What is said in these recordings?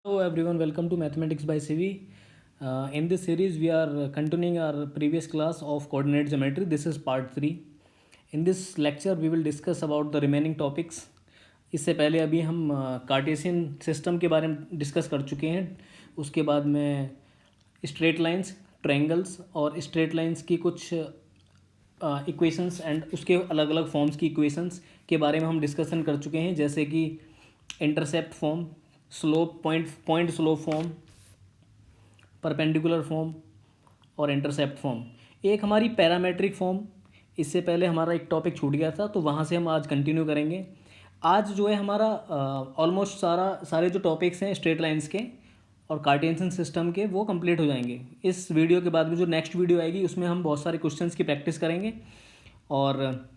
Hello everyone, welcome to Mathematics by CV. In this series, we are continuing our previous class of coordinate geometry. This is part 3. In this lecture, we will discuss about the remaining topics. इससे पहले अभी हम Cartesian system के बारे में discuss कर चुके हैं. उसके बाद में स्ट्रेट लाइंस, ट्रायंगल्स और स्ट्रेट लाइंस की कुछ इक्वेशंस एंड उसके अलग अलग फॉर्म्स की इक्वेशंस के बारे में हम डिस्कशन कर चुके हैं, जैसे कि intercept form, slope point slope form, perpendicular form और इंटरसेप्ट फॉर्म. एक हमारी पैरामेट्रिक फॉर्म, इससे पहले हमारा एक टॉपिक छूट गया था, तो वहाँ से हम आज कंटिन्यू करेंगे. आज जो है हमारा ऑलमोस्ट सारे जो टॉपिक्स हैं स्ट्रेट लाइंस के और कार्टेशियन सिस्टम के, वो कंप्लीट हो जाएंगे. इस वीडियो के बाद में जो नेक्स्ट वीडियो आएगी उसमें हम बहुत सारे क्वेश्चंस की प्रैक्टिस करेंगे. और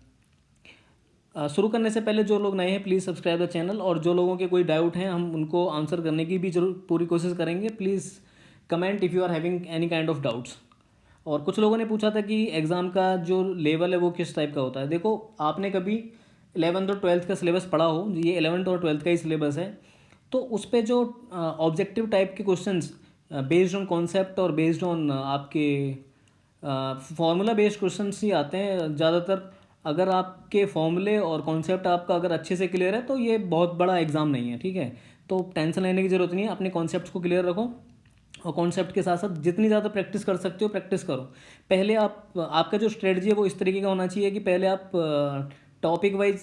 शुरू करने से पहले जो लोग नए हैं प्लीज़ सब्सक्राइब द चैनल, और जो लोगों के कोई डाउट हैं हम उनको आंसर करने की भी जरूर पूरी कोशिश करेंगे. Please comment if you are having any kind of doubts. और कुछ लोगों ने पूछा था कि एग्ज़ाम का जो लेवल है वो किस टाइप का होता है. देखो, आपने कभी 11th और 12th का सिलेबस पढ़ा हो, ये 11th और 12th का ही सिलेबस है, तो उस पर जो ऑब्जेक्टिव टाइप के क्वेश्चंस बेस्ड ऑन कॉन्सेप्ट और बेस्ड ऑन आपके फार्मूला बेस्ड क्वेश्चंस ही आते हैं ज़्यादातर. अगर आपके फॉर्मूले और कॉन्सेप्ट आपका अगर अच्छे से क्लियर है तो ये बहुत बड़ा एग्ज़ाम नहीं है, ठीक है. तो टेंशन लेने की ज़रूरत नहीं है, अपने कॉन्सेप्ट्स को क्लियर रखो और कॉन्सेप्ट के साथ साथ जितनी ज़्यादा प्रैक्टिस कर सकते हो प्रैक्टिस करो. पहले आपका जो स्ट्रेटजी है वो इस तरीके का होना चाहिए कि पहले आप टॉपिक वाइज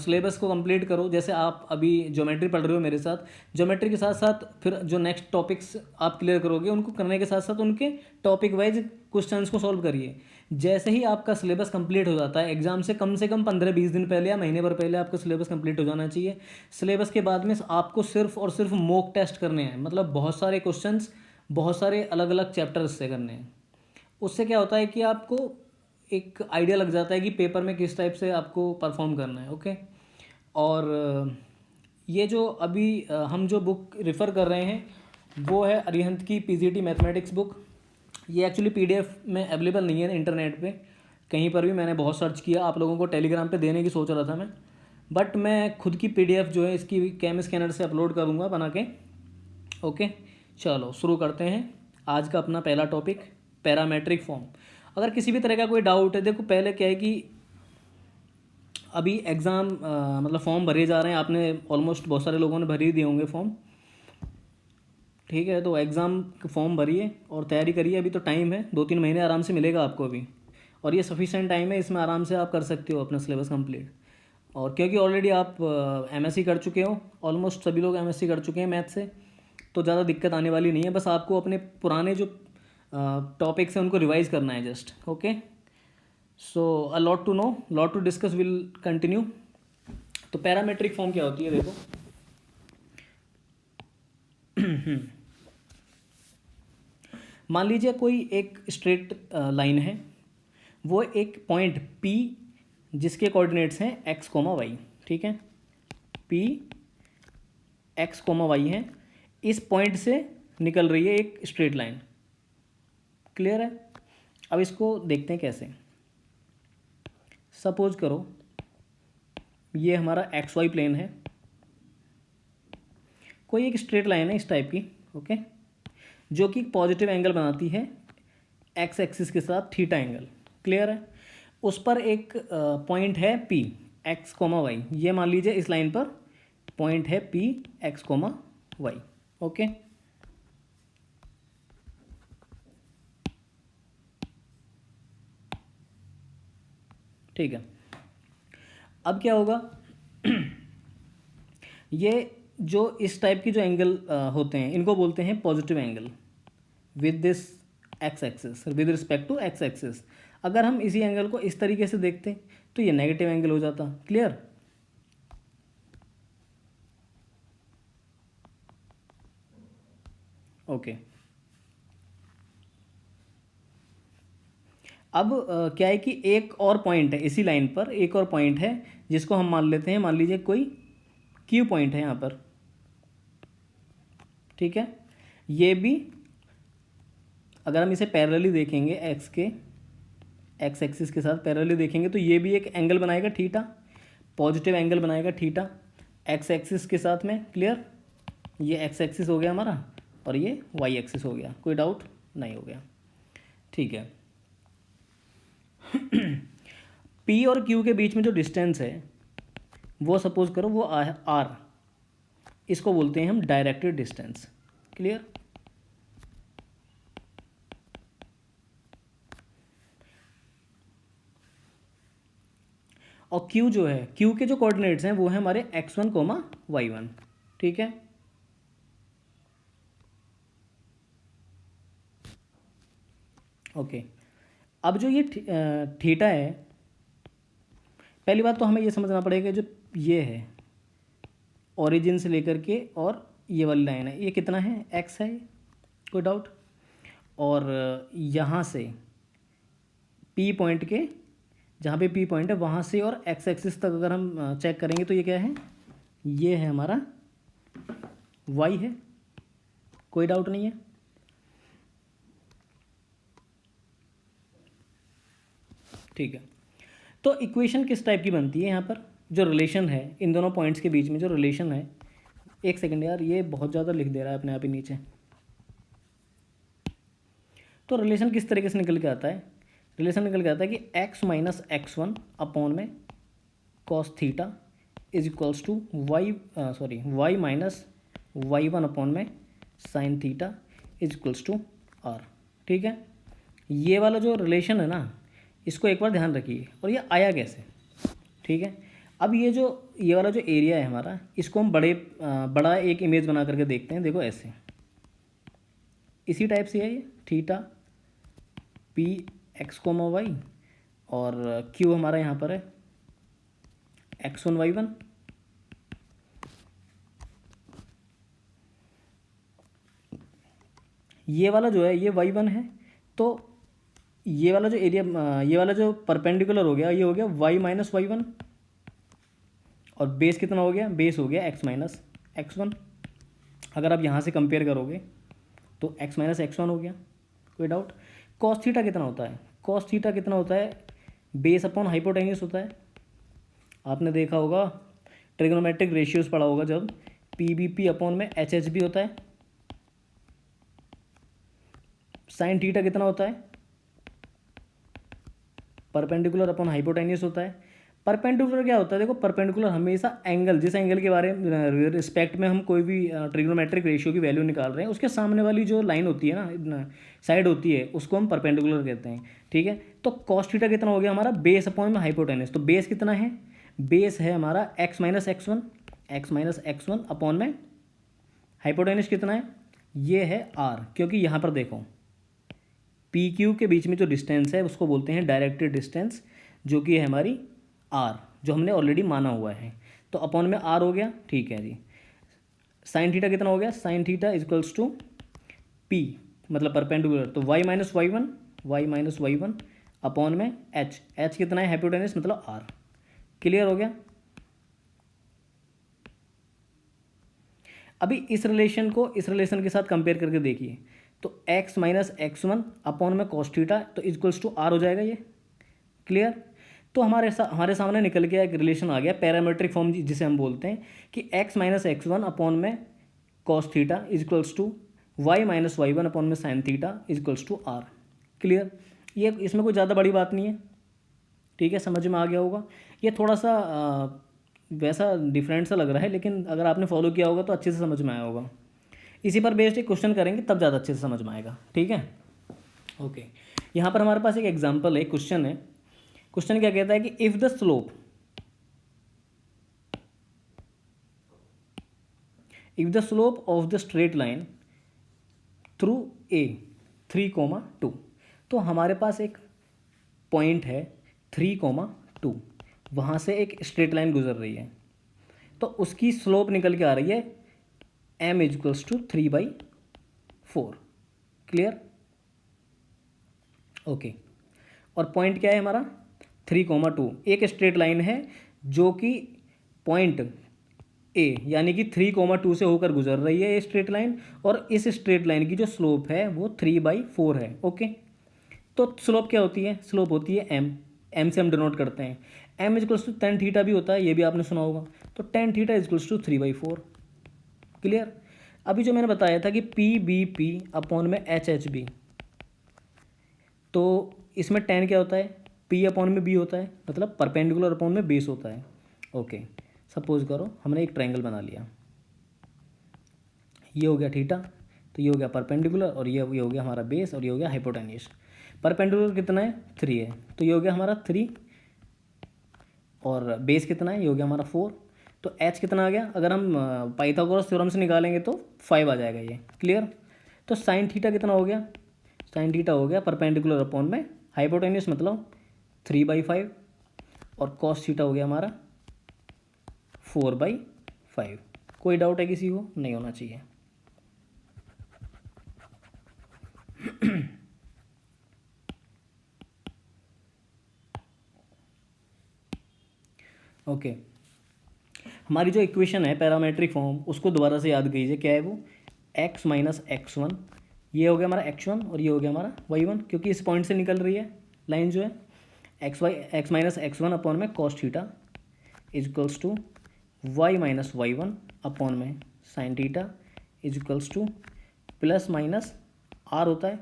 सिलेबस को कंप्लीट करो. जैसे आप अभी ज्योमेट्री पढ़ रहे हो मेरे साथ, ज्योमेट्री के साथ साथ फिर जो नेक्स्ट टॉपिक्स आप क्लियर करोगे उनको करने के साथ साथ उनके टॉपिक वाइज क्वेश्चंस को सॉल्व करिए. जैसे ही आपका सिलेबस कंप्लीट हो जाता है एग्जाम से कम 15-20 दिन पहले या महीने भर पहले आपका सिलेबस कंप्लीट हो जाना चाहिए. सिलेबस के बाद में आपको सिर्फ और सिर्फ मॉक टेस्ट करने हैं, मतलब बहुत सारे क्वेश्चंस बहुत सारे अलग अलग चैप्टर्स से करने हैं. उससे क्या होता है कि आपको एक आइडिया लग जाता है कि पेपर में किस टाइप से आपको परफॉर्म करना है. ओके. और ये जो अभी हम जो बुक रेफ़र कर रहे हैं वो है अरिहंत की पीजीटी मैथमेटिक्स बुक. ये एक्चुअली पीडीएफ में अवेलेबल नहीं है इंटरनेट पे कहीं पर भी. मैंने बहुत सर्च किया, आप लोगों को टेलीग्राम पे देने की सोच रहा था मैं, बट मैं खुद की पीडीएफ जो है इसकी कैम स्कैनर से अपलोड करूँगा बना के. ओके, चलो शुरू करते हैं आज का अपना पहला टॉपिक, पैरामेट्रिक फॉर्म. अगर किसी भी तरह का कोई डाउट है, देखो पहले क्या है कि अभी एग्ज़ाम मतलब फॉर्म भरे जा रहे हैं. आपने ऑलमोस्ट बहुत सारे लोगों ने भर ही दिए होंगे फॉर्म, ठीक है. तो एग्ज़ाम फॉर्म भरिए और तैयारी करिए. अभी तो टाइम है, 2-3 महीने आराम से मिलेगा आपको अभी, और ये सफिशेंट टाइम है, इसमें आराम से आप कर सकते हो अपना सिलेबस कंप्लीट. और क्योंकि ऑलरेडी आप एमएससी कर चुके हो, ऑलमोस्ट सभी लोग एमएससी कर चुके हैं मैथ से, तो ज़्यादा दिक्कत आने वाली नहीं है. बस आपको अपने पुराने जो टॉपिक्स हैं उनको रिवाइज करना है just. Okay, so a lot to know, lot to discuss, will continue. तो पैरामेट्रिक फॉर्म क्या होती है, देखो. मान लीजिए कोई एक स्ट्रेट लाइन है, वो एक पॉइंट P जिसके कोऑर्डिनेट्स हैं x कोमा वाई, ठीक है. P x कोमा वाई है, इस पॉइंट से निकल रही है एक स्ट्रेट लाइन. क्लियर है. अब इसको देखते हैं कैसे. सपोज करो ये हमारा एक्स वाई प्लेन है, कोई एक स्ट्रेट लाइन है इस टाइप की, ओके, जो कि पॉजिटिव एंगल बनाती है एक्स एक्सिस के साथ, थीटा एंगल. क्लियर है. उस पर एक पॉइंट है P एक्स कोमा वाई. ये मान लीजिए इस लाइन पर पॉइंट है P x comma y. Okay, ठीक है. अब क्या होगा, ये जो इस टाइप की जो एंगल होते हैं इनको बोलते हैं positive angle with this x axis, with respect to x axis. अगर हम इसी एंगल को इस तरीके से देखते तो ये नेगेटिव एंगल हो जाता. क्लियर. ओके. अब क्या है कि एक और पॉइंट है इसी लाइन पर, एक और पॉइंट है जिसको हम मान लेते हैं, मान लीजिए कोई क्यू पॉइंट है यहाँ पर, ठीक है. ये भी अगर हम इसे पैरेलली देखेंगे एक्स एक्सिस के साथ पैरेलली देखेंगे तो ये भी एक एंगल बनाएगा थीटा, पॉजिटिव एंगल बनाएगा थीटा एक्स एक्सिस के साथ में. क्लियर. ये एक्स एक्सिस हो गया हमारा और ये वाई एक्सिस हो गया, कोई डाउट नहीं हो गया, ठीक है। पी और क्यू के बीच में जो डिस्टेंस है वो सपोज करो वो आर, इसको बोलते हैं हम डायरेक्टेड डिस्टेंस। क्लियर? और क्यू जो है, क्यू के जो कोऑर्डिनेट्स हैं वो है हमारे x1 कोमा y1, ठीक है। ओके, अब जो ये थीटा है, पहली बात तो हमें ये समझना पड़ेगा जो ये है ओरिजिन से लेकर के और ये वाली लाइन है, ये कितना है, x है, कोई डाउट। और यहाँ से P पॉइंट के, जहाँ पे P पॉइंट है वहाँ से और x एक्सिस तक अगर हम चेक करेंगे तो ये क्या है, ये है हमारा y है, कोई डाउट नहीं है। ठीक है, तो इक्वेशन किस टाइप की बनती है, यहाँ पर जो रिलेशन है इन दोनों पॉइंट्स के बीच में जो रिलेशन है, एक सेकंड यार ये बहुत ज़्यादा लिख दे रहा है अपने आप ही नीचे। तो रिलेशन किस तरीके से निकल के आता है, रिलेशन निकल के आता है कि x माइनस x1 अपॉन में cos theta is equals to y minus y1 upon में sine theta is equals to r, ठीक है। ये वाला जो रिलेशन है ना, इसको एक बार ध्यान रखिए, और ये आया कैसे, ठीक है। अब ये वाला जो एरिया है हमारा, इसको हम बड़ा एक इमेज बना करके देखते हैं। देखो ऐसे, इसी टाइप से है ये theta P x comma y, और क्यू हमारा यहाँ पर है x1 y1। ये वाला जो है ये y1 है, तो ये वाला जो एरिया, ये वाला जो परपेंडिकुलर हो गया, ये हो गया y माइनस वाई1, और बेस कितना हो गया, बेस हो गया x माइनस x1। अगर आप यहाँ से कंपेयर करोगे तो x माइनस x1 हो गया, कोई डाउट। कॉस थीटा कितना होता है, कॉस थीटा कितना होता है, बेस अपॉन हाइपोटेन्यूस होता है। आपने देखा होगा ट्रिग्नोमेट्रिक रेशियोज पढ़ा होगा जब, पी बी पी अपॉन में एच एच भी होता है। साइन थीटा कितना होता है, परपेंडिकुलर अपॉन हाइपोटेन्यूस होता है। परपेंडिकुलर क्या होता है, देखो परपेंडिकुलर हमेशा एंगल, जिस एंगल के बारे में रिस्पेक्ट में हम कोई भी ट्रिग्नोमेट्रिक रेशियो की वैल्यू निकाल रहे हैं, उसके सामने वाली जो लाइन होती है ना, साइड होती है, उसको हम परपेंडिकुलर कहते हैं, ठीक है। तो कॉस थीटा कितना हो गया हमारा, बेस अपॉन में हाइपोटेन्यूस, तो बेस कितना है, बेस है हमारा x minus x one upon में हाइपोटेन्यूस कितना है, ये है r। क्योंकि यहाँ पर देखो पी क्यू के बीच में जो डिस्टेंस है उसको बोलते हैं डायरेक्टेड डिस्टेंस, जो कि है हमारी r, जो हमने ऑलरेडी माना हुआ है। तो अपॉन में r हो गया, ठीक है जी। साइन थीटा कितना हो गया, sine theta equals to p, मतलब परपेंडिकुलर, तो y minus y one upon में h कितना है, हाइपोटेन्यूस मतलब r। क्लियर हो गया। अभी इस रिलेशन को इस रिलेशन के साथ कंपेयर करके देखिए, तो x माइनस x1 अपॉन में कॉस थीटा तो इक्वल्स टू r हो जाएगा ये। क्लियर। तो हमारे सामने निकल गया एक रिलेशन आ गया, पैरामेट्रिक फॉर्म जिसे हम बोलते हैं कि x माइनस x1 अपॉन में cos theta equals to y minus वाई1 अपॉन में sine theta equals to r। Clear. ये इसमें कोई ज़्यादा बड़ी बात नहीं है, ठीक है, समझ में आ गया होगा। ये थोड़ा सा वैसा डिफरेंट सा लग रहा है, लेकिन अगर आपने फॉलो किया होगा तो अच्छे से समझ में आया होगा। इसी पर बेस्ड एक क्वेश्चन करेंगे तब ज़्यादा अच्छे से समझ में आएगा, ठीक है। ओके, यहाँ पर हमारे पास एक एग्जांपल है, क्वेश्चन है। क्वेश्चन क्या कहता है कि if the slope of the straight line through a 3,2, तो हमारे पास एक पॉइंट है 3,2, वहाँ से एक स्ट्रेट लाइन गुजर रही है, तो उसकी स्लोप निकल के आ रही है m equals to 3/4। Clear. Okay, और पॉइंट क्या है हमारा 3,2, एक स्ट्रेट लाइन है जो कि पॉइंट ए यानी कि 3,2 से होकर गुजर रही है ये स्ट्रेट लाइन, और इस स्ट्रेट लाइन की जो स्लोप है वो 3/4 है। ओके, तो स्लोप क्या होती है, स्लोप होती है एम से हम डिनोट करते हैं, m equals to tan theta भी होता है, ये भी आपने सुना होगा, तो tan theta equals to 3/4। Clear. अभी जो मैंने बताया था कि पी बी पी अपॉन में एच एच बी, तो इसमें टेन क्या होता है, पी अपॉन में बी होता है, मतलब परपेंडिकुलर अपॉन में बेस होता है। ओके, सपोज करो हमने एक ट्रायंगल बना लिया, ये हो गया थीटा, तो ये हो गया परपेंडिकुलर, और ये हो गया हमारा बेस, और ये हो गया हाइपोटेन्यूस। परपेंडिकुलर कितना है, 3 है, तो ये हो गया हमारा 3, और बेस कितना है, ये हो गया हमारा 4। तो एच कितना आ गया, अगर हम पाइथागोरस थ्योरम से निकालेंगे तो 5 आ जाएगा ये। क्लियर। तो साइन थीटा कितना हो गया, साइन थीटा हो गया परपेंडिकुलर अपॉन में हाइपोटेन्यूस, मतलब 3/5, और कॉस थीटा हो गया हमारा 4/5। कोई डाउट है किसी को, नहीं होना चाहिए। ओके, हमारी जो इक्वेशन है पैरामेट्रिक फॉर्म, उसको दोबारा से याद कीजिए, क्या है वो, x माइनस x1, ये हो गया हमारा x1 और ये हो गया हमारा y1, क्योंकि इस पॉइंट से निकल रही है लाइन जो है, x माइनस x1 अपॉन में cos theta is equals to y minus y1 upon में sine theta is equals to plus minus r होता है।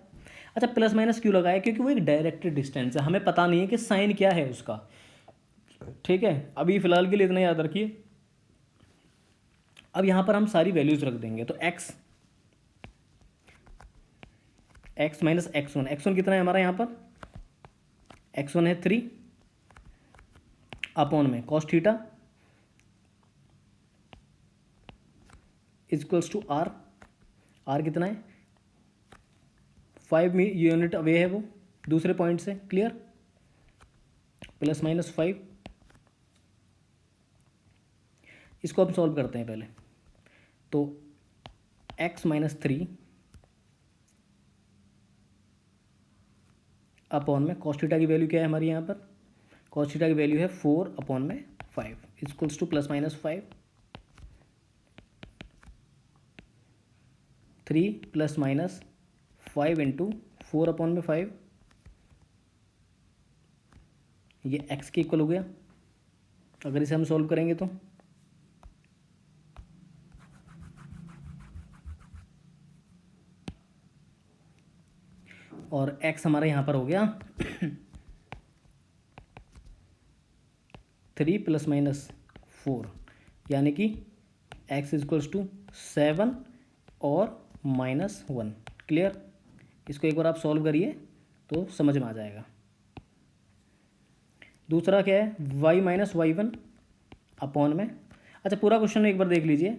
अच्छा, प्लस माइनस क्यों लगाया, क्योंकि वो एक डायरेक्टेड डिस्टेंस है, हमें पता नहीं है कि साइन क्या है उसका। ठीक है, अभी फिलहाल के लिए इतना याद रखिए। अब यहाँ पर हम सारी वैल्यूज रख देंगे, तो x माइनस x1 कितना है हमारा यहाँ पर, x1 है 3 अपॉन में cos theta is equals to r कितना है 5 यूनिट अवे है वो दूसरे पॉइंट से। क्लियर, प्लस माइनस 5, इसको हम सॉल्व करते हैं पहले। तो x माइनस 3 अपॉन में कॉस थीटा की वैल्यू क्या है हमारी यहाँ पर, कॉस थीटा की वैल्यू है 4 अपॉन में 5 equals to plus minus 5, 3 plus minus 5 into 4 upon में 5, ये x के इक्वल हो गया। अगर इसे हम सॉल्व करेंगे तो और x हमारा यहाँ पर हो गया 3 प्लस माइनस 4, यानी कि x इजक्वल्स टू 7 और -1। क्लियर, इसको एक बार आप सॉल्व करिए तो समझ में आ जाएगा। दूसरा क्या है, y माइनस y1 अपॉन में, अच्छा पूरा क्वेश्चन एक बार देख लीजिए।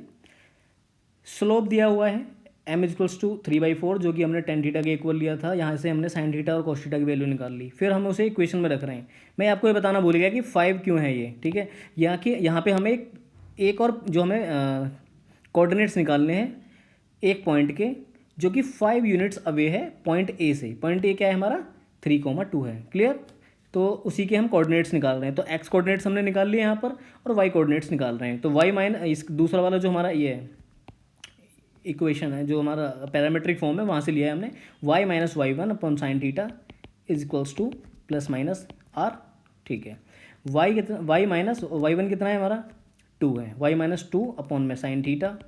स्लोप दिया हुआ है m इजक्वल्स टू 3/4, जो कि हमने टेन थीटा के इक्वल लिया था, यहाँ से हमने साइन थीटा और कॉस थीटा की वैल्यू निकाल ली, फिर हम उसे इक्वेशन में रख रहे हैं। मैं आपको ये बताना भूल गया कि 5 क्यों है ये। ठीक है, यहाँ पे हमें एक और जो हमें कोऑर्डिनेट्स निकालने हैं एक पॉइंट के, जो कि 5 यूनिट्स अवे है पॉइंट ए से। पॉइंट ए क्या है हमारा, 3,2 है। क्लियर, तो उसी के हम कोऑर्डिनेट्स निकाल रहे हैं। तो एक्स कोऑर्डिनेट्स हमने निकाल लिए यहाँ पर, और वाई कोऑर्डिनेट्स निकाल रहे हैं। तो वाई माइन इस दूसरा वाला जो हमारा ये है इक्वेशन है, जो हमारा पैरामेट्रिक फॉर्म है, वहाँ से लिया है हमने, y minus y1 upon sine theta is equals to plus minus r। ठीक है, y कितना, y माइनस y1 कितना है हमारा 2 है, y माइनस 2 अपॉन में sine theta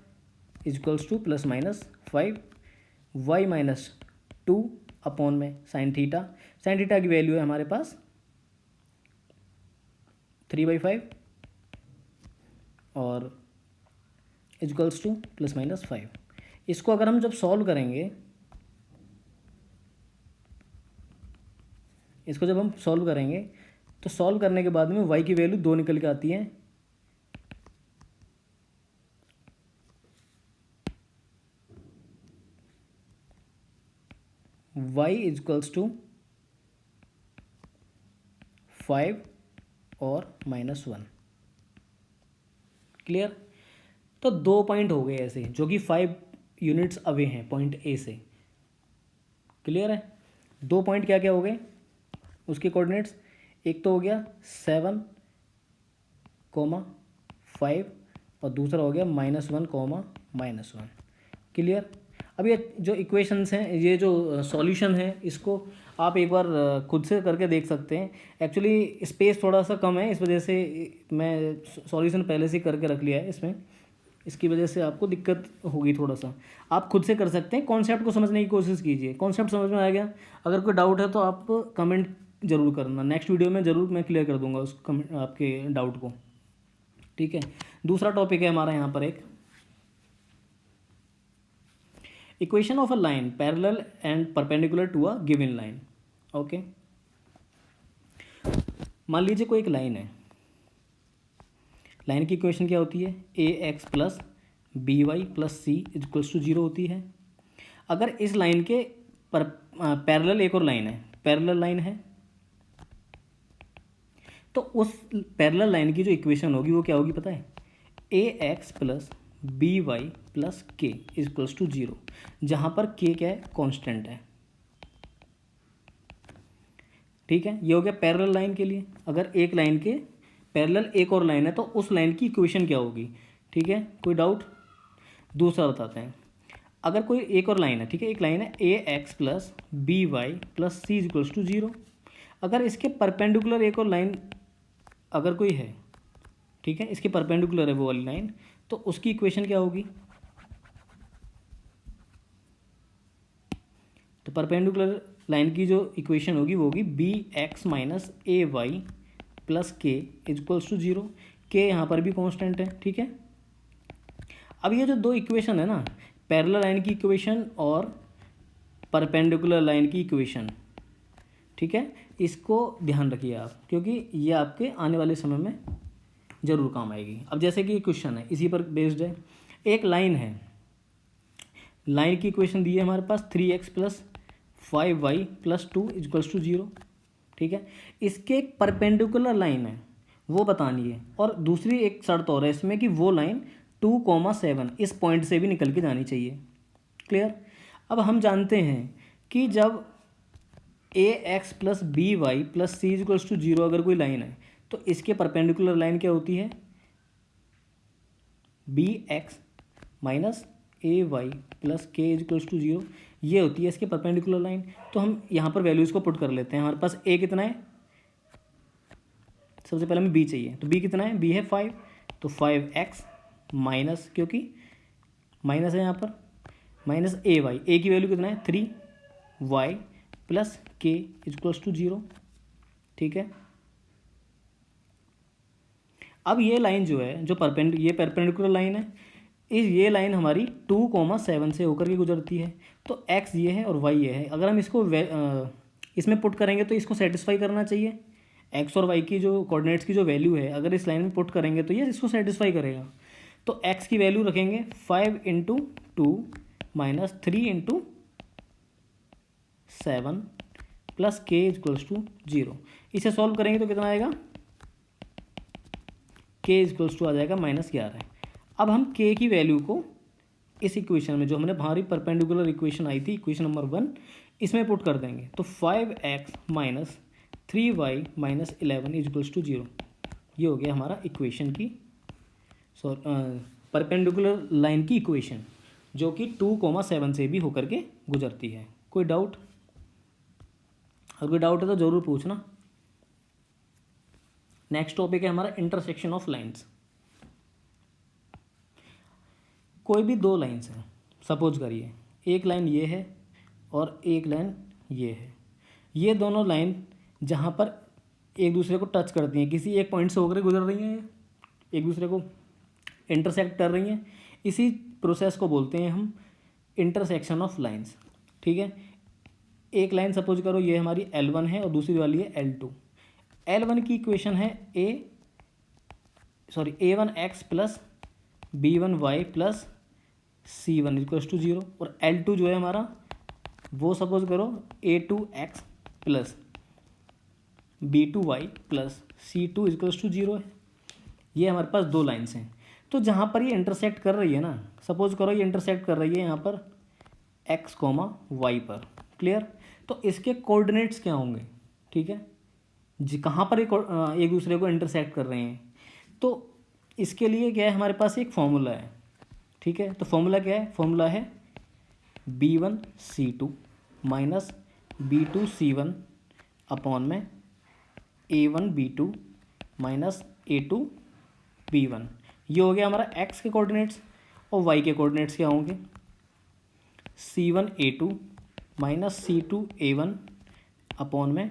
is equals to plus minus 5, y minus 2 upon में साइन थीटा की वैल्यू है हमारे पास 3/5 और इजक्वल्स टू प्लस माइनस 5। इसको अगर हम जब सॉल्व करेंगे, इसको जब हम सॉल्व करेंगे तो सॉल्व करने के बाद में y की वैल्यू 2 निकल के आती है, y इजक्वल्स टू 5 और -1। क्लियर, तो 2 पॉइंट हो गए ऐसे जो कि 5 यूनिट्स अवे हैं पॉइंट ए से। क्लियर है, 2 पॉइंट क्या क्या हो गए उसके कोऑर्डिनेट्स, एक तो हो गया 7, 5 और दूसरा हो गया -1, -1। क्लियर, अब ये जो इक्वेशंस हैं, ये जो सॉल्यूशन है, इसको आप एक बार खुद से करके देख सकते हैं। एक्चुअली स्पेस थोड़ा सा कम है, इस वजह से मैं सॉल्यूशन पहले से करके रख लिया है इसमें, इसकी वजह से आपको दिक्कत होगी थोड़ा सा। आप खुद से कर सकते हैं, कॉन्सेप्ट को समझने की कोशिश कीजिए। कॉन्सेप्ट समझ में आ गया? अगर कोई डाउट है तो आप कमेंट ज़रूर करना, नेक्स्ट वीडियो में ज़रूर मैं क्लियर कर दूंगा उस कमेंट आपके डाउट को, ठीक है। दूसरा टॉपिक है हमारा यहाँ पर एक equation of a line parallel and perpendicular to a given line. Okay, मान लीजिए कोई एक लाइन है, लाइन की इक्वेशन क्या होती है? A X plus B Y plus C equals to 0 होती है। अगर इस लाइन के पैरेलल एक और लाइन है, पैरेलल लाइन है, तो उस पैरेलल लाइन की जो इक्वेशन होगी वो क्या होगी पता है? A X plus B Y plus K equals to 0, जहाँ पर के क्या है? कांस्टेंट है, ठीक है। ये हो गया पैरेलल लाइन के लिए। अगर एक लाइन के पैरेलल एक और लाइन है तो उस लाइन की इक्वेशन क्या होगी, ठीक है। कोई डाउट? दूसरा बताते हैं। अगर कोई एक और लाइन है, ठीक है, एक लाइन है A X plus B Y plus C equals to 0। अगर इसके परपेंडिकुलर एक और लाइन अगर कोई है, ठीक है, इसके परपेंडिकुलर है वो वाली लाइन, तो उसकी इक्वेशन क्या होगी? तो परपेंडिकुलर लाइन की जो इक्वेशन होगी वो होगी B x minus A Y plus K equals to 0। के यहाँ पर भी कांस्टेंट है, ठीक है। अब ये जो दो इक्वेशन है ना, पैरेलल लाइन की इक्वेशन और परपेंडिकुलर लाइन की इक्वेशन, ठीक है, इसको ध्यान रखिए आप, क्योंकि ये आपके आने वाले समय में ज़रूर काम आएगी। अब जैसे कि ये क्वेश्चन है इसी पर बेस्ड है। एक लाइन है, लाइन की इक्वेशन दी है हमारे पास 3x plus 5y plus 2 equals to 0, ठीक है। इसके एक परपेंडिकुलर लाइन है वो बतानी है, और दूसरी एक शर्त और है इसमें कि वो लाइन 2,7 इस पॉइंट से भी निकल के जानी चाहिए। क्लियर? अब हम जानते हैं कि जब A X plus B Y plus C equals to 0 अगर कोई लाइन है तो इसके परपेंडिकुलर लाइन क्या होती है? B x minus A Y plus K equals to 0, ये होती है इसके परपेंडिकुलर लाइन। तो हम यहाँ पर वैल्यूज़ को पुट कर लेते हैं। हमारे पास ए कितना है? सबसे पहले हमें बी चाहिए, तो बी कितना है? बी है 5, तो 5x माइनस, क्योंकि माइनस है यहाँ पर, माइनस ए वाई, ए की वैल्यू कितना है? 3y plus K equals to 0, ठीक है। अब ये लाइन जो है, जो ये परपेंडिकुलर लाइन है, ये लाइन हमारी 2,7 से होकर के गुजरती है। तो x ये है और y ये है। अगर हम इसको इसमें पुट करेंगे तो इसको सेटिस्फाई करना चाहिए। x और y की जो कोऑर्डिनेट्स की जो वैल्यू है, अगर इस लाइन में पुट करेंगे तो ये इसको सेटिस्फाई करेगा। तो x की वैल्यू रखेंगे 5 into 2 minus 3 into 7 plus K equals to 0। इसे सॉल्व करेंगे तो कितना आएगा? के इक्वल्स टू आ जाएगा -11। अब हम के की वैल्यू को इस इक्वेशन में, जो हमने हमारी परपेंडिकुलर इक्वेशन आई थी, इक्वेशन नंबर 1, इसमें पुट कर देंगे। तो 5x minus 3y minus 11 equals to 0। ये हो गया हमारा इक्वेशन की परपेंडिकुलर लाइन की इक्वेशन, जो कि 2,7 से भी होकर के गुजरती है। कोई डाउट? अगर कोई डाउट है तो ज़रूर पूछना। नेक्स्ट टॉपिक है हमारा इंटरसेक्शन ऑफ लाइंस। कोई भी दो लाइंस हैं, सपोज करिए एक लाइन ये है और एक लाइन ये है। ये दोनों लाइन जहाँ पर एक दूसरे को टच करती हैं, किसी एक पॉइंट से होकर गुजर रही हैं, एक दूसरे को इंटरसेक्ट कर रही हैं, इसी प्रोसेस को बोलते हैं हम इंटरसेक्शन ऑफ लाइंस, ठीक है। एक लाइन सपोज करो ये हमारी L1 है और दूसरी वाली है L2। L1 की इक्वेशन है A1x plus B1y plus C1 equals to 0, और L2 जो है हमारा वो सपोज करो A2x plus B2y plus C2 equals to 0 है। ये हमारे पास दो लाइन्स हैं। तो जहाँ पर ये इंटरसेक्ट कर रही है ना, सपोज करो ये इंटरसेक्ट कर रही है यहाँ पर x, y पर। क्लियर? तो इसके कोऑर्डिनेट्स क्या होंगे, ठीक है, जी कहाँ पर एक दूसरे को इंटरसेक्ट कर रहे हैं। तो इसके लिए क्या है, हमारे पास एक फॉर्मूला है, ठीक है। तो फॉर्मूला क्या है? फॉर्मूला है B1C2 माइनस B2C1 अपॉन में A1B2 माइनस A2B1। ये हो गया हमारा x के कोऑर्डिनेट्स। और y के कोऑर्डिनेट्स क्या होंगे, C1A2 माइनस C2A1 अपॉन में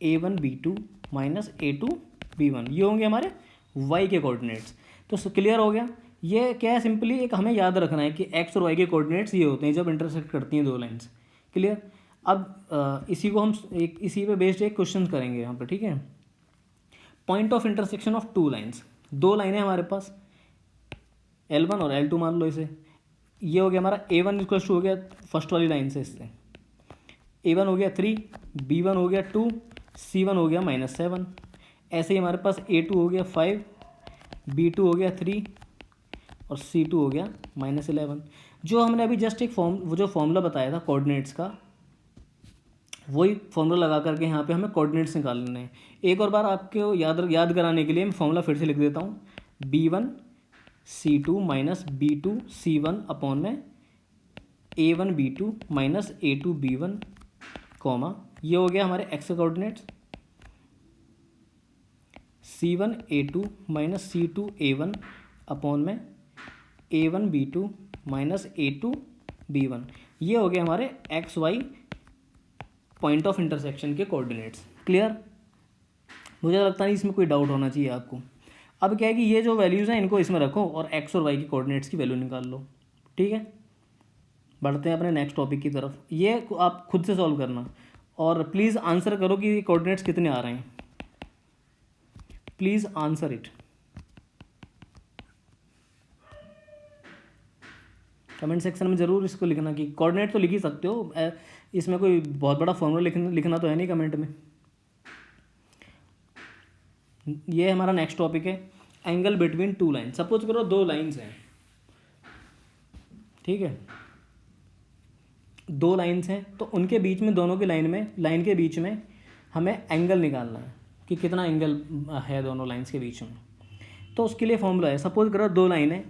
A1B2 माइनस A2B1, ये होंगे हमारे y के कोऑर्डिनेट्स। तो क्लियर हो गया। ये क्या है, सिंपली एक हमें याद रखना है कि x और y के कोऑर्डिनेट्स ये होते हैं जब इंटरसेक्ट करती हैं दो लाइंस। क्लियर। अब इसी को हम इसी पे बेस्ड एक क्वेश्चन करेंगे यहाँ पर, ठीक है। Point of intersection of two lines, दो लाइनें हमारे पास L1 और L2 मान लो इसे। ये हो गया हमारा A1 इक्वल टू हो गया फर्स्ट वाली लाइन से, इससे A1 हो गया 3, B1 हो गया 2, C1 हो गया -7। ऐसे ही हमारे पास A2 हो गया 5, B2 हो गया 3 और C2 हो गया -11। जो हमने अभी जस्ट एक वो जो फॉर्मूला बताया था कोऑर्डिनेट्स का, वही फॉर्मूला लगा करके यहाँ पे हमें कोऑर्डिनेट्स निकालने हैं। एक और बार आपको याद कराने के लिए मैं फॉर्मूला फिर से लिख देता हूँ, B1C2 माइनस B2C1 अपॉन में A1B2 माइनस A2B1 कॉमा, ये हो गया हमारे x coordinates, C1A2 minus C2A1 upon में A1B2 माइनस A2B1, ये हो गया हमारे x y point of intersection के कोऑर्डिनेट्स। क्लियर। मुझे लगता नहीं इसमें कोई डाउट होना चाहिए आपको। अब क्या है कि ये जो वैल्यूज़ हैं इनको इसमें रखो और एक्स और वाई की कोऑर्डिनेट्स की वैल्यू निकाल लो, ठीक है। बढ़ते हैं अपने नेक्स्ट टॉपिक की तरफ। ये आप खुद से सॉल्व करना और प्लीज़ आंसर करो कि कोऑर्डिनेट्स कितने आ रहे हैं। Please answer it, comment section में ज़रूर इसको लिखना कि कोऑर्डिनेट तो लिख ही सकते हो, इसमें कोई बहुत बड़ा फॉर्मूला लिखना तो है नहीं कमेंट में। ये हमारा नेक्स्ट टॉपिक है, angle between two line. Suppose करो दो लाइंस हैं, ठीक है, दो लाइंस हैं, तो उनके बीच में, दोनों की लाइन के बीच में हमें एंगल निकालना है कि कितना एंगल है दोनों लाइंस के बीच में। तो उसके लिए फॉर्मूला है, सपोज करो दो लाइन है,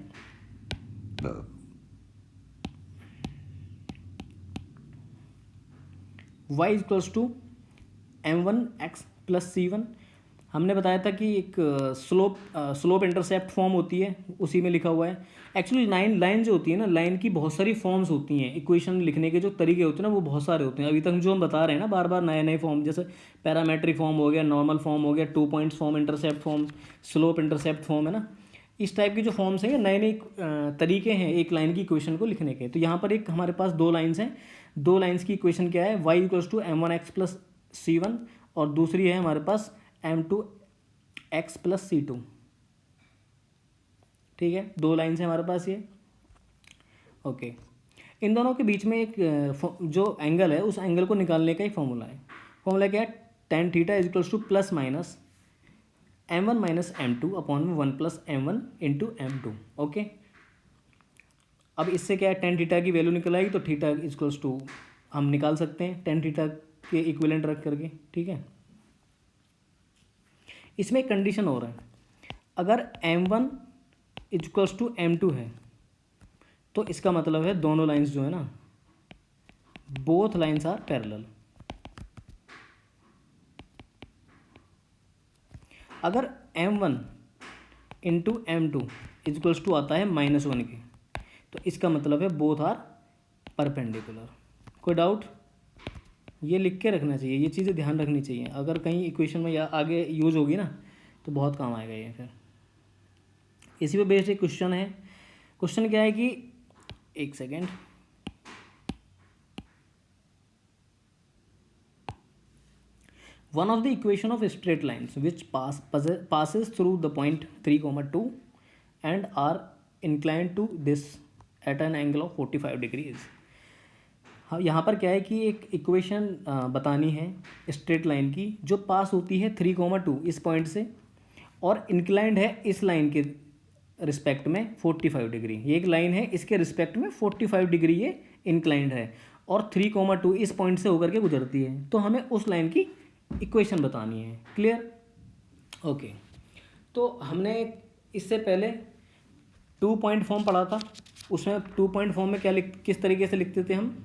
y equals to m1x plus C1। हमने बताया था कि एक स्लोप इंटरसेप्ट फॉर्म होती है, उसी में लिखा हुआ है। एक्चुअली लाइन जो होती है ना, लाइन की बहुत सारी फॉर्म्स होती हैं, इक्वेशन लिखने के जो तरीके होते हैं ना वो बहुत सारे होते हैं। अभी तक जो हम बता रहे हैं ना बार बार नए नए फॉर्म, जैसे पैरामेट्रिक फॉर्म हो गया, नॉर्मल फॉर्म हो गया, 2 points form, intercept form, slope intercept form, है ना। इस टाइप की जो फॉर्म्स हैं, नए नए तरीके हैं एक लाइन की इक्वेशन को लिखने के। तो यहाँ पर एक हमारे पास दो लाइन्स हैं, दो लाइन्स की इक्वेशन क्या है, y equals to m1x plus C1 और दूसरी है हमारे पास m2x प्लस C2। ठीक है, दो लाइन्स हैं हमारे पास ये। ओके, इन दोनों के बीच में एक जो एंगल है, उस एंगल को निकालने का ही फॉर्मूला है। फॉर्मूला क्या है, tan theta is equals to plus minus m1 minus m2 upon में 1 plus m1 into m2। Okay, अब इससे क्या है, tan थीटा की वैल्यू निकल आएगी, तो थीटा इज इक्वल्स टू हम निकाल सकते हैं tan थीटा के इक्विवेलेंट रख करके। ठीक है, इसमें एक कंडीशन हो रहा है, अगर m1 इक्वल्स टू m2 है तो इसका मतलब है दोनों लाइंस जो है ना, बोथ लाइंस आर पैरेलल। अगर m1 into m2 equals to आता है -1 के, तो इसका मतलब है बोथ आर परपेंडिकुलर। कोई डाउट? ये लिख के रखना चाहिए, ये चीज़ें ध्यान रखनी चाहिए, अगर कहीं इक्वेशन में या आगे यूज होगी ना तो बहुत काम आएगा ये। फिर इसी पे बेस्ड एक क्वेश्चन है। क्वेश्चन क्या है कि, एक second, one of the equation of straight lines which passes through the point 3,2 and are inclined to this at an angle of 45 degrees. हाँ, यहाँ पर क्या है कि एक इक्वेशन बतानी है स्ट्रेट लाइन की, जो पास होती है 3,2 इस पॉइंट से और इंक्लाइंड है इस लाइन के रिस्पेक्ट में 45 डिग्री। ये एक लाइन है, इसके रिस्पेक्ट में 45 डिग्री ये इंक्लाइंड है और 3,2 इस पॉइंट से होकर के गुजरती है, तो हमें उस लाइन की इक्वेशन बतानी है। क्लियर? ओके, तो हमने इससे पहले 2 पॉइंट फॉर्म पढ़ा था, उसमें 2 पॉइंट फॉर्म में क्या किस तरीके से लिखते थे हम,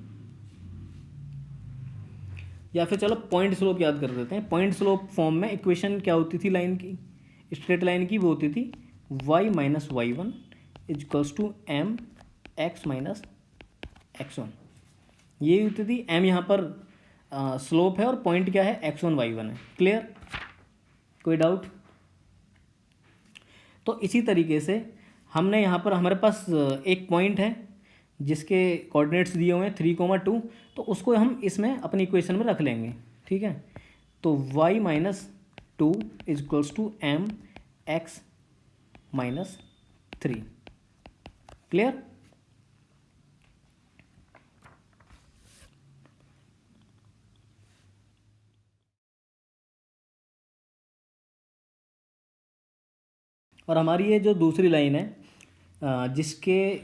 या फिर चलो पॉइंट स्लोप याद कर देते हैं। पॉइंट स्लोप फॉर्म में इक्वेशन क्या होती थी लाइन की, स्ट्रेट लाइन की, वो होती थी y minus y1 is equals to M x minus x1। ये होती थी m यहाँ पर स्लोप है और पॉइंट क्या है x1 y1 है। क्लियर? कोई डाउट? तो इसी तरीके से हमने यहाँ पर हमारे पास एक पॉइंट है जिसके कोऑर्डिनेट्स दिए हुए हैं 3,2, तो उसको हम इसमें अपनी इक्वेशन में रख लेंगे। ठीक है, तो y minus 2 is equals to M x minus 3। Clear? और हमारी ये जो दूसरी लाइन है जिसके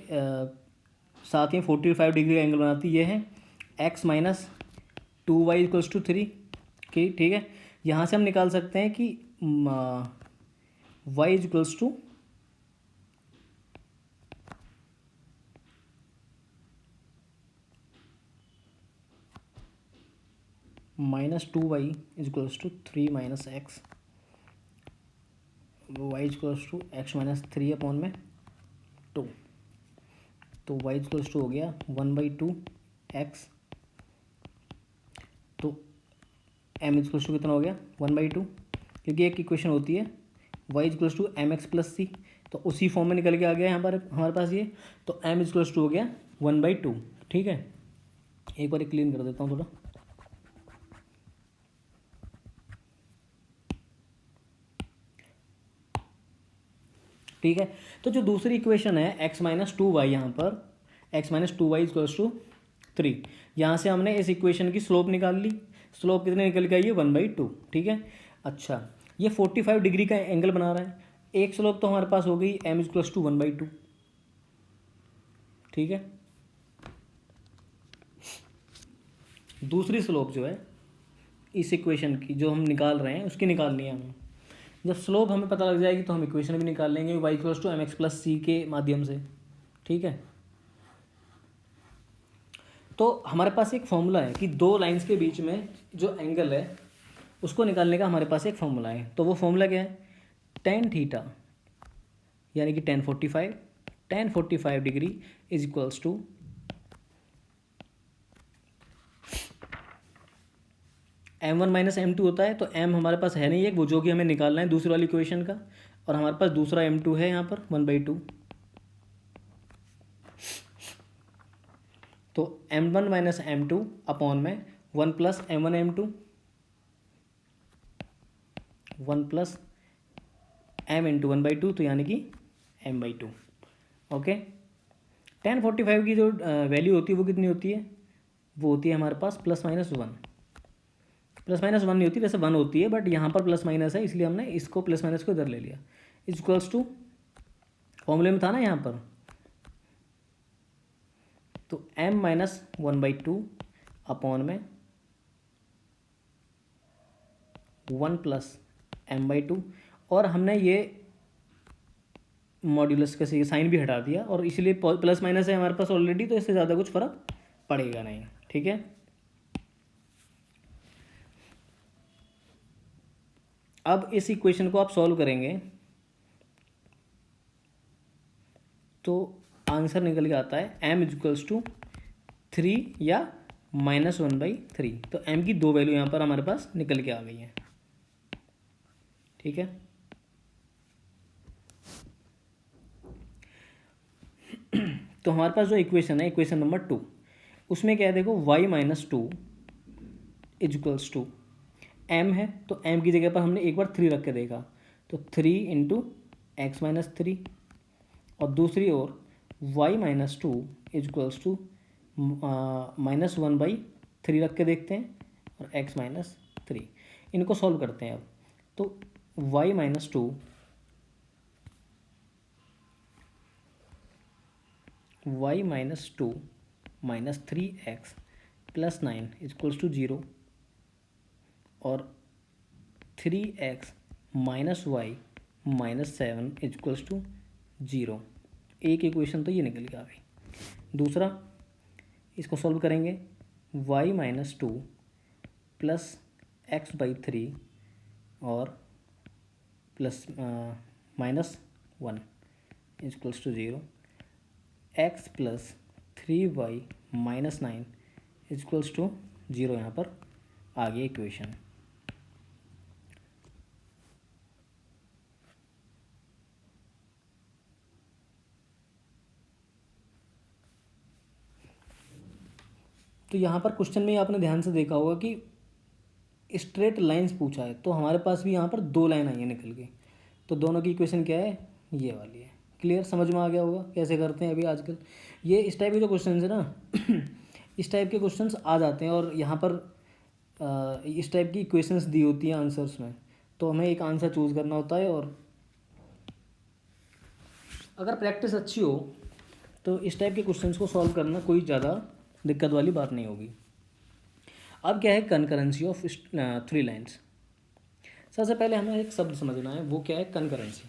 साथ ही 45 डिग्री का एंगल बनाती है, ये है x minus 2y equals to 3 की। ठीक है, यहाँ से हम निकाल सकते हैं कि y is equals to -2y is equals to 3 minus x, y is equals to x minus 3 upon में 2। तो y इज इक्वल्स टू हो गया 1/2 x, तो m इज इक्वल्स टू कितना हो गया 1/2, क्योंकि एक इक्वेशन होती है y is equals to M X plus C, तो उसी फॉर्म में निकल के आ गया यहाँ पर हमारे पास ये। तो m इज इक्वल्स टू हो गया 1/2। ठीक है, एक बार क्लीन कर देता हूँ थोड़ा। ठीक है, तो जो दूसरी इक्वेशन है x माइनस 2y, यहाँ पर x minus 2y equals to 3, यहाँ से हमने इस इक्वेशन की स्लोप निकाल ली। स्लोप कितने निकल के आई है 1/2। ठीक है, अच्छा ये 45 डिग्री का एंगल बना रहा है। एक स्लोप तो हमारे पास हो गई m इक्वल्स टू 1/2। ठीक है, दूसरी स्लोप जो है इस इक्वेशन की जो हम निकाल रहे हैं उसकी निकालनी है हमें। जब स्लोप हमें पता लग जाएगी तो हम इक्वेशन भी निकाल लेंगे y equals to M X plus C के माध्यम से। ठीक है, तो हमारे पास एक फॉर्मूला है कि दो लाइंस के बीच में जो एंगल है उसको निकालने का हमारे पास एक फॉर्मूला है। तो वो फॉर्मूला क्या है, tan थीटा यानी कि tan 45 degree is equals to m1 minus m2 होता है। तो m हमारे पास है नहीं है, वो जो कि हमें निकालना है दूसरी वाली इक्वेशन का, और हमारे पास दूसरा m2 है यहाँ पर 1/2। तो m1 माइनस m2 अपॉन में 1 plus m1 m2 1 plus m into 1/2, तो यानी कि m/2। ओके, tan 45 की जो वैल्यू होती है वो कितनी होती है, वो होती है हमारे पास +-1। +-1 नहीं होती, वैसे 1 होती है, बट यहाँ पर प्लस माइनस है इसलिए हमने इसको प्लस माइनस को इधर ले लिया। इज इक्वल्स टू फॉर्मूले में था ना यहाँ पर, तो m माइनस 1/2 अपॉन में 1 प्लस m/2, और हमने ये मॉड्यूलस का साइन भी हटा दिया, और इसलिए प्लस माइनस है हमारे पास ऑलरेडी, तो इससे ज़्यादा कुछ फ़र्क पड़ेगा नहीं। ठीक है, अब इस इक्वेशन को आप सॉल्व करेंगे तो आंसर निकल के आता है m इक्वल्स टू 3 या -1/3। तो m की दो वैल्यू यहाँ पर हमारे पास निकल के आ गई हैं। ठीक है, तो हमारे पास जो इक्वेशन है इक्वेशन नंबर 2, उसमें क्या है देखो, y minus 2 is equals to m है, तो m की जगह पर हमने एक बार 3 रख के देखा, तो 3 इंटू एक्स माइनस 3, और दूसरी ओर y minus 2 is equals to -1/3 रख के देखते हैं, और x माइनस 3। इनको सॉल्व करते हैं अब, तो y minus 2 minus 3x plus 9 equals to 0, और 3x minus y minus 7 equals to 0। एक इक्वेशन तो ये निकल के आ गई। दूसरा, इसको सॉल्व करेंगे, y माइनस 2 प्लस x/3 और plus -1, equals to 0, x plus 3y minus 9 equals to 0 यहाँ पर आ गया इक्वेशन। तो यहाँ पर क्वेश्चन में आपने ध्यान से देखा होगा कि स्ट्रेट लाइंस पूछा है, तो हमारे पास भी यहाँ पर दो लाइन आई है निकल के, तो दोनों की इक्वेशन क्या है, ये वाली है। क्लियर, समझ में आ गया होगा कैसे करते हैं अभी आजकल ये इस टाइप के जो क्वेश्चन है ना इस टाइप के क्वेश्चंस आ जाते हैं, और यहाँ पर इस टाइप की इक्वेशंस दी होती हैं आंसर्स में, तो हमें एक आंसर चूज़ करना होता है, और अगर प्रैक्टिस अच्छी हो तो इस टाइप के क्वेश्चंस को सॉल्व करना कोई ज़्यादा दिक्कत वाली बात नहीं होगी। अब क्या है कंकरेंसी ऑफ 3 लाइन्स। सबसे पहले हमें एक शब्द समझना है, वो क्या है कंकरेंसी।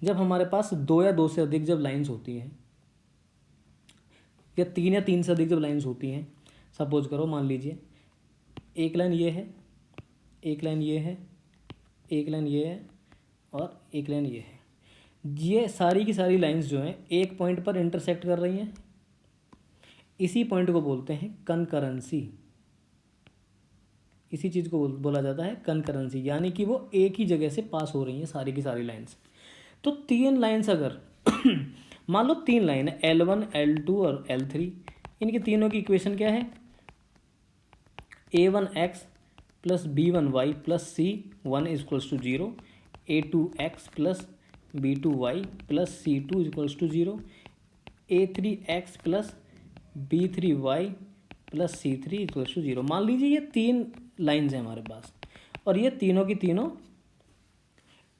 जब हमारे पास 2 या 2 से अधिक जब लाइन्स होती हैं, या 3 या 3 से अधिक जब लाइन्स होती हैं, सपोज करो मान लीजिए एक लाइन ये है, एक लाइन ये है, एक लाइन ये है, और एक लाइन ये है। ये सारी की सारी लाइंस जो हैं एक पॉइंट पर इंटरसेक्ट कर रही हैं, इसी पॉइंट को बोलते हैं कंकरेंसी। इसी चीज़ को बोला जाता है कंकरेंसी, यानी कि वो एक ही जगह से पास हो रही हैं सारी की सारी लाइंस। तो 3 लाइंस अगर मान लो 3 लाइन है, L1 L2 और L3, इनकी तीनों की इक्वेशन क्या है, A1x plus B1y plus C1 equals to 0, A2x plus B2y plus C2 equals to 0, A3x plus B3y plus C3 equals to 0। मान लीजिए ये 3 लाइंस हैं हमारे पास, और ये तीनों की तीनों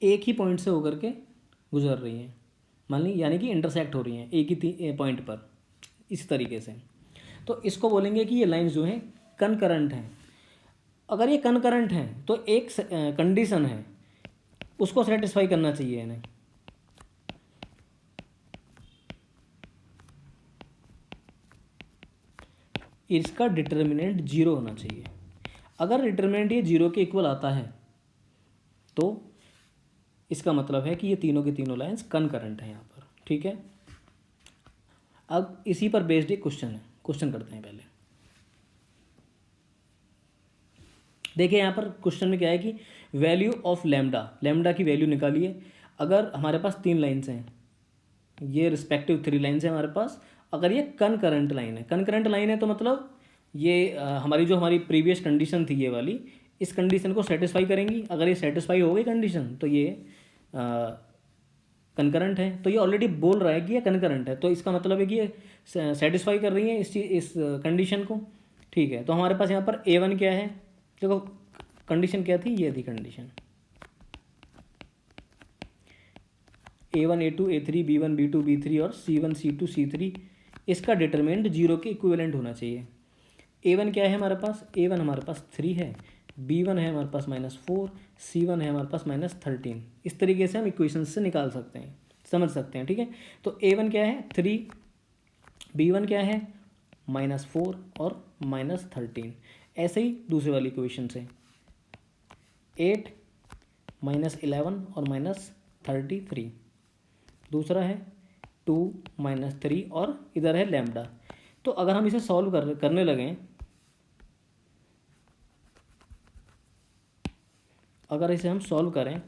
एक ही पॉइंट से होकर के गुजर रही हैं, मान ली, यानी कि इंटरसेक्ट हो रही हैं एक ही पॉइंट पर, इस तरीके से। तो इसको बोलेंगे कि ये लाइंस जो हैं कनकरेंट हैं। अगर ये कनकरेंट हैं तो एक कंडीशन है, उसको सेटिस्फाई करना चाहिए इन्हें। इसका डिटर्मिनेंट 0 होना चाहिए। अगर डिटर्मिनेंट ये 0 के इक्वल आता है तो इसका मतलब है कि ये तीनों की तीनों लाइंस कनकरेंट हैं यहाँ पर, ठीक है। अब इसी पर बेस्ड एक क्वेश्चन है, क्वेश्चन करते हैं पहले। देखिए यहाँ पर क्वेश्चन में क्या है कि वैल्यू ऑफ लैम्डा की वैल्यू निकालिए। अगर हमारे पास 3 लाइन्स हैं, ये रिस्पेक्टिव 3 लाइन्स हैं हमारे पास, अगर ये कनकरेंट लाइन है, कनकरेंट लाइन है तो मतलब ये हमारी प्रीवियस कंडीशन थी ये वाली, इस कंडीशन को सेटिस्फाई करेंगी। अगर ये सेटिस्फाई हो गई कंडीशन तो ये कनकरेंट है। तो ये ऑलरेडी बोल रहा है कि ये कनकरेंट है, तो इसका मतलब है कि ये सेटिस्फाई कर रही है इस कंडीशन को, ठीक है। तो हमारे पास यहाँ पर A1 क्या है, देखो कंडीशन क्या थी, ये थी condition A1 A2 A3 B1 B2 B3 और C1 C2 C3, इसका डिटरमिनेंट 0 के इक्विवेलेंट होना चाहिए। A1 क्या है हमारे पास, A1 हमारे पास 3 है, B1 है हमारे पास -4, C1 है हमारे पास -13। इस तरीके से हम इक्वेशन से निकाल सकते हैं, समझ सकते हैं, ठीक है। तो A1 क्या है 3, B1 क्या है -4 और -13। ऐसे ही दूसरे वाली इक्वेशन से 8 -11 और -33, दूसरा है 2 -3 और इधर है लैम्डा। तो अगर हम इसे सॉल्व करने लगें, अगर इसे हम सॉल्व करें,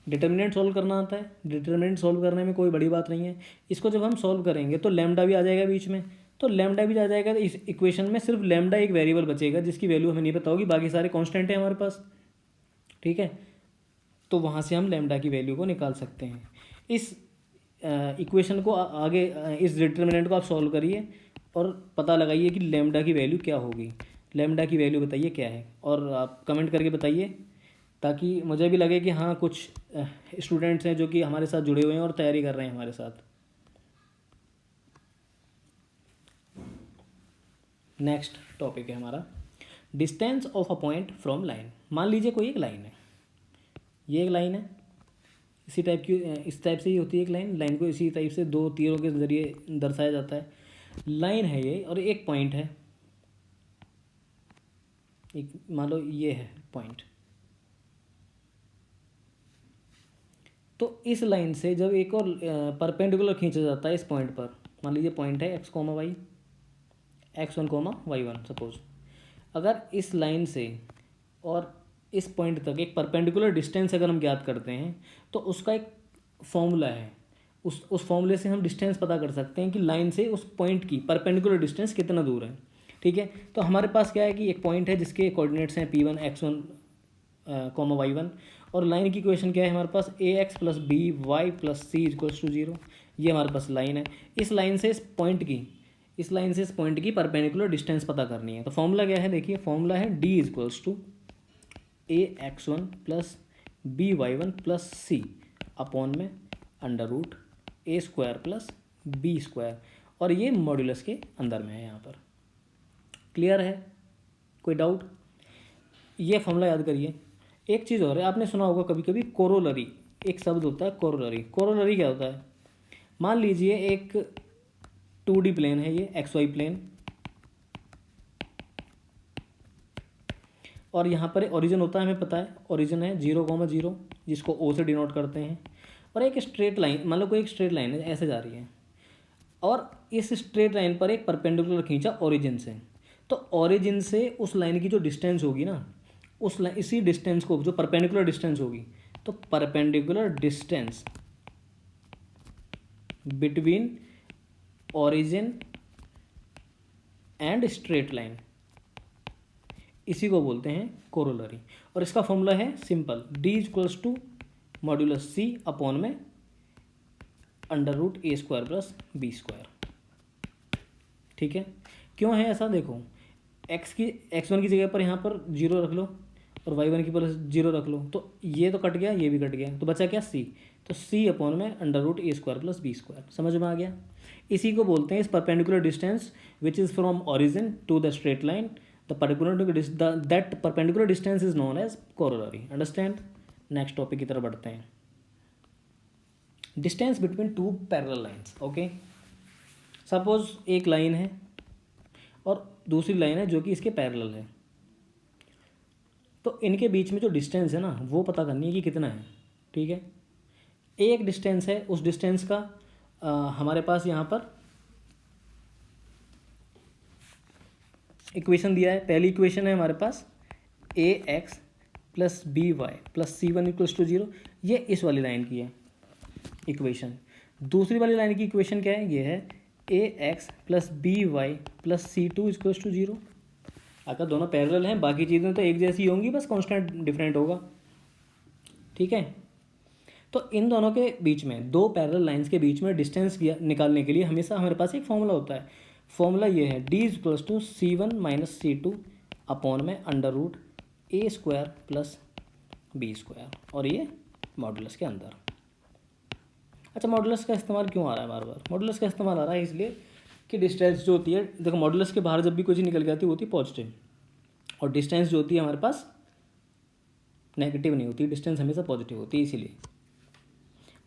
डिटर्मिनेंट सॉल्व करना आता है, डिटर्मिनेंट सॉल्व करने में कोई बड़ी बात नहीं है। इसको जब हम सॉल्व करेंगे तो लैम्डा भी आ जाएगा बीच में, तो लैम्डा भी आ जाएगा, तो इस इक्वेशन में सिर्फ लैम्डा एक वेरिएबल बचेगा जिसकी वैल्यू हमें नहीं पता होगी, बाकी सारे कांस्टेंट हैं हमारे पास, ठीक है। तो वहाँ से हम लैम्डा की वैल्यू को निकाल सकते हैं। इस इक्वेशन को आगे इस डिटर्मिनेंट को आप सॉल्व करिए और पता लगाइए कि लैम्डा की वैल्यू क्या होगी। लैम्डा की वैल्यू बताइए क्या है, और आप कमेंट करके बताइए, ताकि मुझे भी लगे कि हाँ कुछ स्टूडेंट्स हैं जो कि हमारे साथ जुड़े हुए हैं और तैयारी कर रहे हैं हमारे साथ। नेक्स्ट टॉपिक है हमारा distance of a point from line. मान लीजिए कोई एक लाइन है, ये एक लाइन है, इसी टाइप की, इस टाइप से ही होती है एक लाइन को इसी टाइप से 2 तीरों के ज़रिए दर्शाया जाता है। लाइन है ये और एक पॉइंट है, एक मान लो ये है पॉइंट, तो इस लाइन से जब एक और परपेंडिकुलर खींचा जाता है इस पॉइंट पर, मान लीजिए पॉइंट है x comma y, x1 comma y1 suppose, अगर इस लाइन से और इस पॉइंट तक एक परपेंडिकुलर डिस्टेंस अगर हम ज्ञात करते हैं तो उसका एक फॉर्मूला है। उस फॉर्मूले से हम डिस्टेंस पता कर सकते हैं कि लाइन से उस पॉइंट की परपेंडिकुलर डिस्टेंस कितना दूर है। ठीक है, तो हमारे पास क्या है कि एक पॉइंट है जिसके कोऑर्डिनेट्स हैं P1 x1 कोमा y1, और लाइन की इक्वेशन क्या है हमारे पास, ax plus B Y plus C equals to 0। ये हमारे पास लाइन है। इस लाइन से इस पॉइंट की परपेंडिकुलर डिस्टेंस पता करनी है। तो फॉर्मूला क्या है, देखिए फॉर्मूला है d equals to ax1 plus B y one plus c upon में under root a square plus b square, और ये मॉड्यूलस के अंदर में है यहाँ पर। क्लियर है, कोई डाउट? ये फॉर्मूला याद करिए। एक चीज़ और है, आपने सुना होगा कभी कभी कोरोलरी, एक शब्द होता है कोरोलरी। कोरोलरी क्या होता है, मान लीजिए एक 2D प्लेन है, ये XY प्लेन, और यहाँ पर ओरिजिन होता है, हमें पता है ओरिजिन है 0,0 जिसको O से डिनोट करते हैं, और एक स्ट्रेट लाइन, मान लो कोई एक स्ट्रेट लाइन है ऐसे जा रही है, और इस स्ट्रेट लाइन पर एक परपेंडिकुलर खींचा ओरिजिन से, तो ओरिजिन से उस लाइन की जो डिस्टेंस होगी ना, इसी डिस्टेंस को जो परपेंडिकुलर डिस्टेंस होगी, तो perpendicular distance between origin and straight line, इसी को बोलते हैं कोरोलरी। और इसका फॉर्मूला है simple, d equals to modulus c upon में under root a square plus b square. ठीक है, क्यों है ऐसा, देखो x1 की जगह पर यहाँ पर 0 रख लो और y1 की पर 0 रख लो, तो ये तो कट गया, ये भी कट गया, तो बचा क्या c, तो c अपॉन में under root a square plus b square. समझ में आ गया? इसी को बोलते हैं इस perpendicular distance which is from origin to the straight line, that perpendicular distance is known as corollary. Understand? Next topic की तरफ बढ़ते हैं, distance between two parallel lines. Okay, suppose एक लाइन है और दूसरी लाइन है जो कि इसके पैरेलल है, तो इनके बीच में जो डिस्टेंस है ना वो पता करनी है कि कितना है। ठीक है, एक डिस्टेंस है, उस डिस्टेंस का हमारे पास यहाँ पर इक्वेशन दिया है। पहली इक्वेशन है हमारे पास ax plus B Y plus c one equals to 0, ये इस वाली लाइन की है इक्वेशन। दूसरी वाली लाइन की इक्वेशन क्या है, ये है ax plus B Y plus c two equals to 0। अगर दोनों पैरेलल हैं बाकी चीज़ें तो एक जैसी होंगी, बस कांस्टेंट डिफरेंट होगा। ठीक है, तो इन दोनों के बीच में, दो पैरेलल लाइंस के बीच में डिस्टेंस निकालने के लिए हमेशा हमारे पास एक फॉर्मूला होता है। फॉर्मूला ये है d equals to C1 minus C2 upon में under root a square plus b square, और ये मॉडुलस के अंदर। अच्छा, मॉडुलस का इस्तेमाल क्यों आ रहा है बार बार? मॉडुलस का इस्तेमाल आ रहा है इसलिए कि डिस्टेंस जो होती है, देखो मॉडुलस के बाहर जब भी कोई चीज़ निकल के आती है वो होती है पॉजिटिव, और डिस्टेंस जो होती है हमारे पास नेगेटिव नहीं होती, डिस्टेंस हमेशा पॉजिटिव होती है इसीलिए।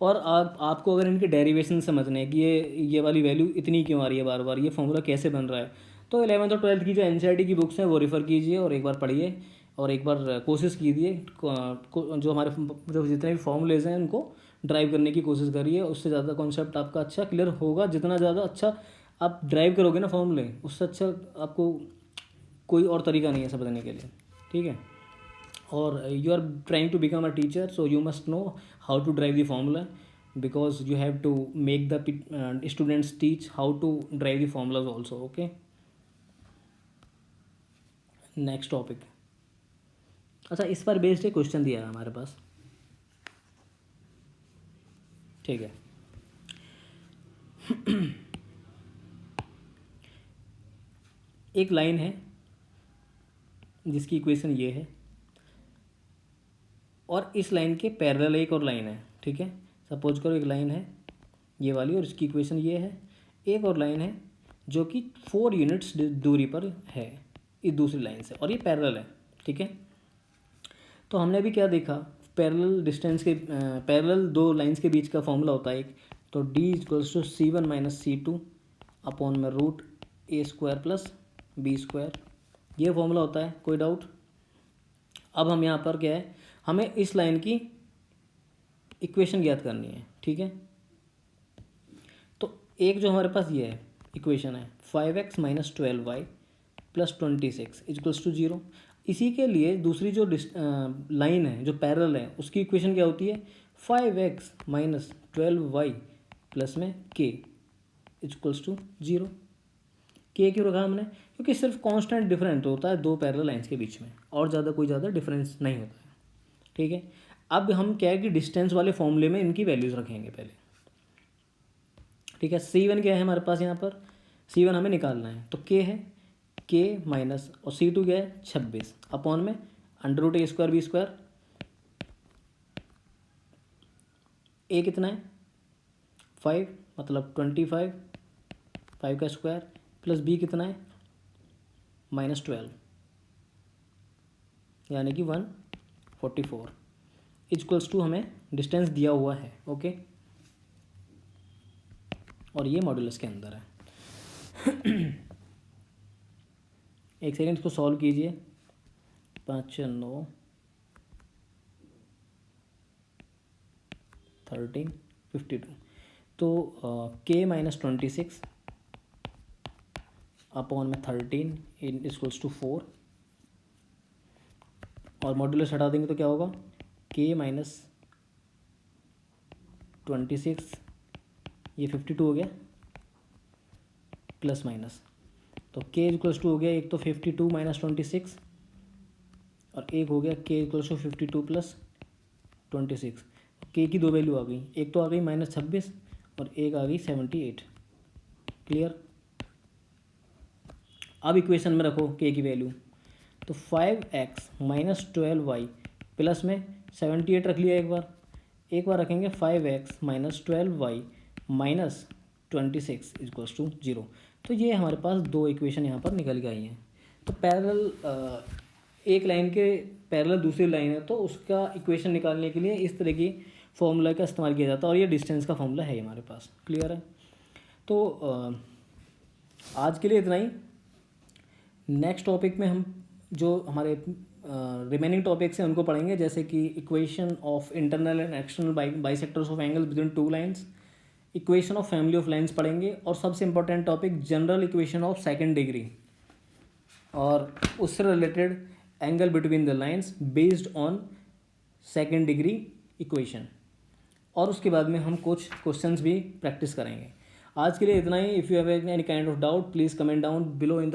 और आपको अगर इनके डेरिवेशन समझने हैं कि ये वाली वैल्यू इतनी क्यों आ रही है बार बार, ये फॉर्मूला कैसे बन रहा है, तो 11th और 12th की जो NCERT की बुक्स हैं वो रेफ़र कीजिए और एक बार पढ़िए और एक बार कोशिश कीजिए, जो हमारे जो जितने भी फॉर्मूलेज हैं उनको ड्राइव करने की कोशिश करिए। उससे ज़्यादा कॉन्सेप्ट आपका अच्छा क्लियर होगा। जितना ज़्यादा अच्छा आप ड्राइव करोगे ना फॉर्मूले, उससे अच्छा आपको कोई और तरीका नहीं है समझने के लिए। ठीक है, और you are trying to become a teacher, so you must know how to drive the formula, because you have to make the students teach how to drive the formulas also. Okay, next topic। अच्छा, इस पर based एक question दिया है हमारे पास। ठीक है, एक लाइन है जिसकी इक्वेशन ये है, और इस लाइन के पैरेलल एक और लाइन है। ठीक है, सपोज करो एक लाइन है ये वाली और इसकी इक्वेशन ये है, एक और लाइन है जो कि 4 यूनिट्स दूरी पर है इस दूसरी लाइन से, और ये पैरेलल है। ठीक है, तो हमने अभी क्या देखा, पैरेलल डिस्टेंस के पैरेलल दो लाइंस के बीच का फॉर्मूला होता है एक, तो d equals to C1 minus C2 upon में root a square plus b square, ये फॉर्मूला होता है। कोई डाउट? अब हम यहाँ पर क्या है, हमें इस लाइन की इक्वेशन ज्ञात करनी है, ठीक है। तो एक जो हमारे पास ये है इक्वेशन है 5x minus 12y plus 26 equals to 0। इसी के लिए दूसरी जो लाइन है जो पैरेलल है उसकी इक्वेशन क्या होती है 5x माइनस 12y प्लस में k इक्वल्स टू 0। के क्यों रखा हमने, क्योंकि सिर्फ कांस्टेंट डिफरेंस होता है दो पैरेलल लाइंस के बीच में, और ज़्यादा कोई ज़्यादा डिफरेंस नहीं होता है, ठीक है। अब हम क्या है कि डिस्टेंस वाले फॉर्मूले में इनकी वैल्यूज़ रखेंगे पहले, ठीक है। C1 क्या है हमारे पास यहाँ पर, C1 हमें निकालना है, तो K है K माइनस, और C2 क्या है 26 अपॉन में √a²b²। A कितना है 5 मतलब 25, 5 का स्क्वायर, प्लस B कितना है -12 यानी कि 144 इक्वल्स टू हमें डिस्टेंस दिया हुआ है, ओके। और ये मॉड्यूलस के अंदर है। एक सेकेंड इसको सॉल्व कीजिए, 5 9 13 52, तो K माइनस 26 अपॉन में 13 इन इक्वल्स टू 4, और मॉड्यूलस हटा देंगे तो क्या होगा K माइनस 26, ये 52 हो गया प्लस माइनस, तो K इक्वल्स टू हो गया एक तो 52 माइनस 26, और एक हो गया K equals to 52 plus 26। K की दो वैल्यू आ गई, एक तो आ गई -26 और एक आ गई 78, क्लियर। अब इक्वेशन में रखो K की वैल्यू, तो 5x माइनस 12y प्लस में 78 रख लिया, एक बार रखेंगे 5x minus 12y minus 26 equals to 0। तो ये हमारे पास दो इक्वेशन यहाँ पर निकल के आई हैं। तो पैरेलल एक लाइन के पैरेलल दूसरी लाइन है, तो उसका इक्वेशन निकालने के लिए इस तरह की फॉर्मूला का इस्तेमाल किया जाता है, और ये डिस्टेंस का फॉर्मूला है हमारे पास, क्लियर है। तो आज के लिए इतना ही। नेक्स्ट टॉपिक में हम जो हमारे रिमेनिंग टॉपिक्स हैं उनको पढ़ेंगे, जैसे कि equation of internal and external bisectors of angles between two lines, equation of family of lines पढ़ेंगे, और सबसे important topic general equation of second degree और उससे related angle between the lines based on second degree equation, और उसके बाद में हम कुछ क्वेश्चंस भी प्रैक्टिस करेंगे। आज के लिए इतना ही। If you have any kind of doubt please comment down below in the